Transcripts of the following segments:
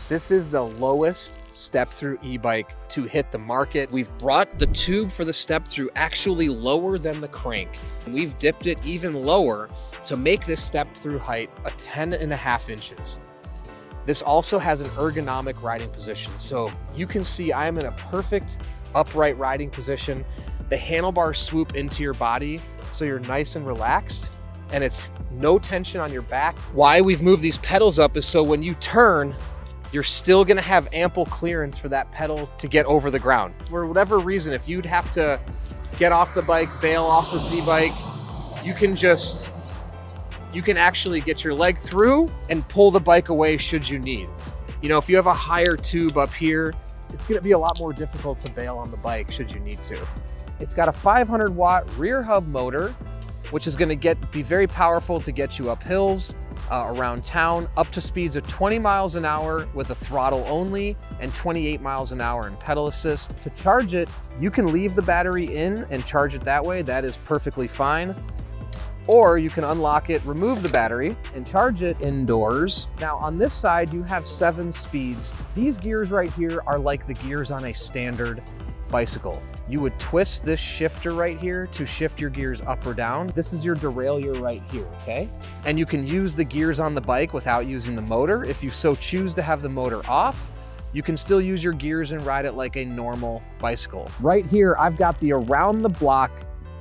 This is the lowest step-through e-bike to hit the market. We've brought the tube for the step-through actually lower than the crank. We've dipped it even lower to make this step-through height a 10.5 inches. This also has an ergonomic riding position. So you can see I am in a perfect upright riding position. The handlebars swoop into your body so you're nice and relaxed, and it's no tension on your back. Why we've moved these pedals up is so when you turn, you're still gonna have ample clearance for that pedal to get over the ground. For whatever reason, if you'd have to get off the bike, bail off this e-bike, you can actually get your leg through and pull the bike away should you need. You know, if you have a higher tube up here, it's gonna be a lot more difficult to bail on the bike should you need to. It's got a 500 watt rear hub motor, which is gonna be very powerful to get you up hills, around town, up to speeds of 20 miles an hour with a throttle only and 28 miles an hour in pedal assist. To charge it, you can leave the battery in and charge it that way. That is perfectly fine. Or you can unlock it, remove the battery, and charge it indoors. Now on this side, you have 7 speeds. These gears right here are like the gears on a standard bicycle. You would twist this shifter right here to shift your gears up or down. This is your derailleur right here, okay? And you can use the gears on the bike without using the motor. If you so choose to have the motor off, you can still use your gears and ride it like a normal bicycle. Right here, I've got the around the block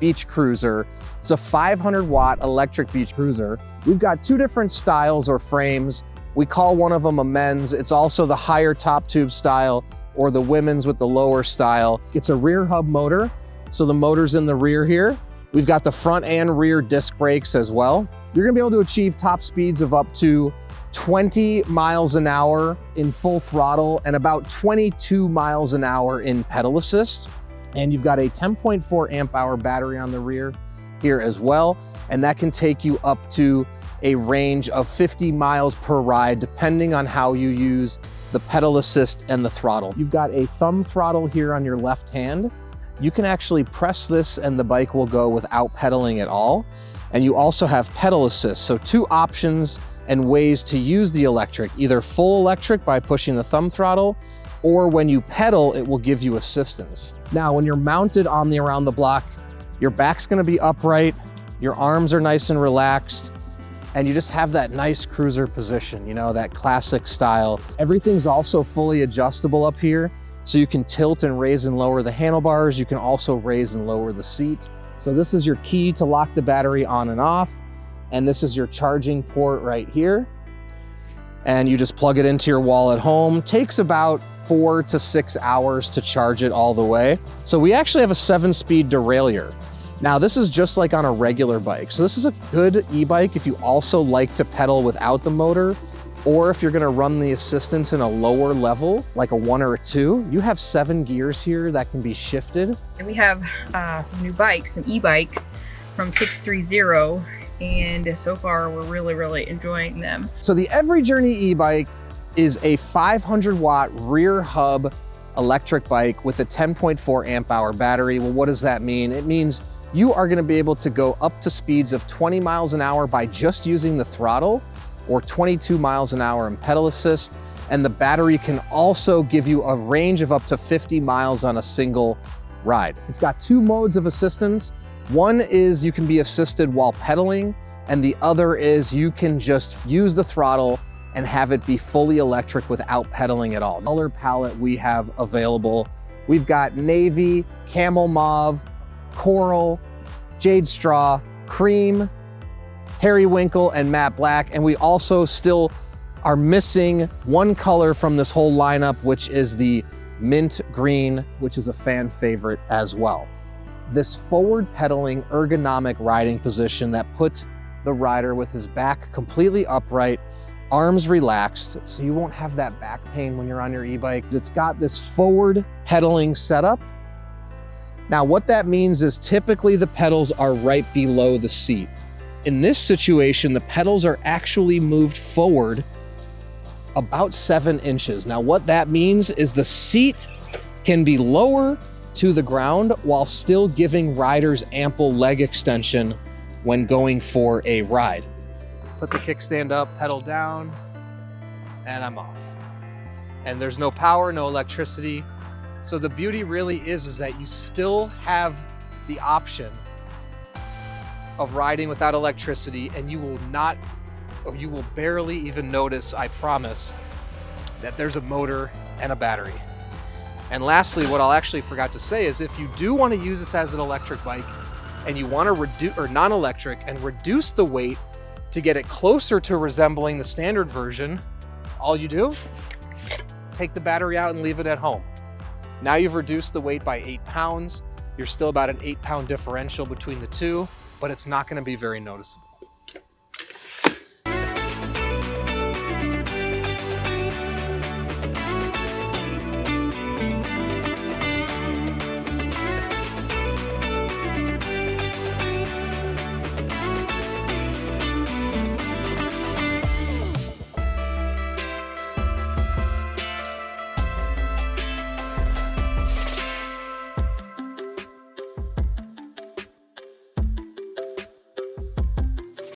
beach cruiser. It's a 500 watt electric beach cruiser. We've got 2 different styles or frames. We call one of them a men's. It's also the higher top tube style, or the women's with the lower style. It's a rear hub motor, so the motor's in the rear here. We've got the front and rear disc brakes as well. You're gonna be able to achieve top speeds of up to 20 miles an hour in full throttle and about 22 miles an hour in pedal assist. And you've got a 10.4 amp hour battery on the rear here as well. And that can take you up to a range of 50 miles per ride, depending on how you use the pedal assist and the throttle. You've got a thumb throttle here on your left hand. You can actually press this and the bike will go without pedaling at all. And you also have pedal assist. So 2 options and ways to use the electric, either full electric by pushing the thumb throttle, or when you pedal, it will give you assistance. Now, when you're mounted on the around the block, your back's gonna be upright, your arms are nice and relaxed, and you just have that nice cruiser position, you know, that classic style. Everything's also fully adjustable up here, so you can tilt and raise and lower the handlebars. You can also raise and lower the seat. So this is your key to lock the battery on and off, and this is your charging port right here. And you just plug it into your wall at home. Takes about 4 to 6 hours to charge it all the way. So we actually have a 7-speed derailleur. Now this is just like on a regular bike. So this is a good e-bike if you also like to pedal without the motor, or if you're gonna run the assistance in a lower level, like a 1 or a 2, you have 7 gears here that can be shifted. And we have some new bikes, some e-bikes from 630, and so far we're really enjoying them. So the Every Journey e-bike is a 500 watt rear hub electric bike with a 10.4 amp hour battery. Well, what does that mean? It means you are gonna be able to go up to speeds of 20 miles an hour by just using the throttle, or 22 miles an hour in pedal assist. And the battery can also give you a range of up to 50 miles on a single ride. It's got 2 modes of assistance. One is you can be assisted while pedaling, and the other is you can just use the throttle and have it be fully electric without pedaling at all. Color palette we have available. We've got navy, camel mauve, coral, jade straw, cream, periwinkle, and matte black. And we also still are missing one color from this whole lineup, which is the mint green, which is a fan favorite as well. This forward pedaling ergonomic riding position that puts the rider with his back completely upright, arms relaxed, so you won't have that back pain when you're on your e-bike. It's got this forward pedaling setup. Now what that means is typically the pedals are right below the seat. In this situation, the pedals are actually moved forward about 7 inches. Now what that means is the seat can be lower to the ground while still giving riders ample leg extension when going for a ride. Put the kickstand up, pedal down, and I'm off. and there's no power, no electricity. So the beauty really is that you still have the option of riding without electricity, and you will barely even notice, I promise, that there's a motor and a battery. And lastly, what I'll actually forgot to say is if you do want to use this as an electric bike and you want to reduce, or non-electric, and reduce the weight to get it closer to resembling the standard version, all you do, take the battery out and leave it at home. Now you've reduced the weight by 8 pounds. You're still about an 8-pound differential between the two, but it's not going to be very noticeable.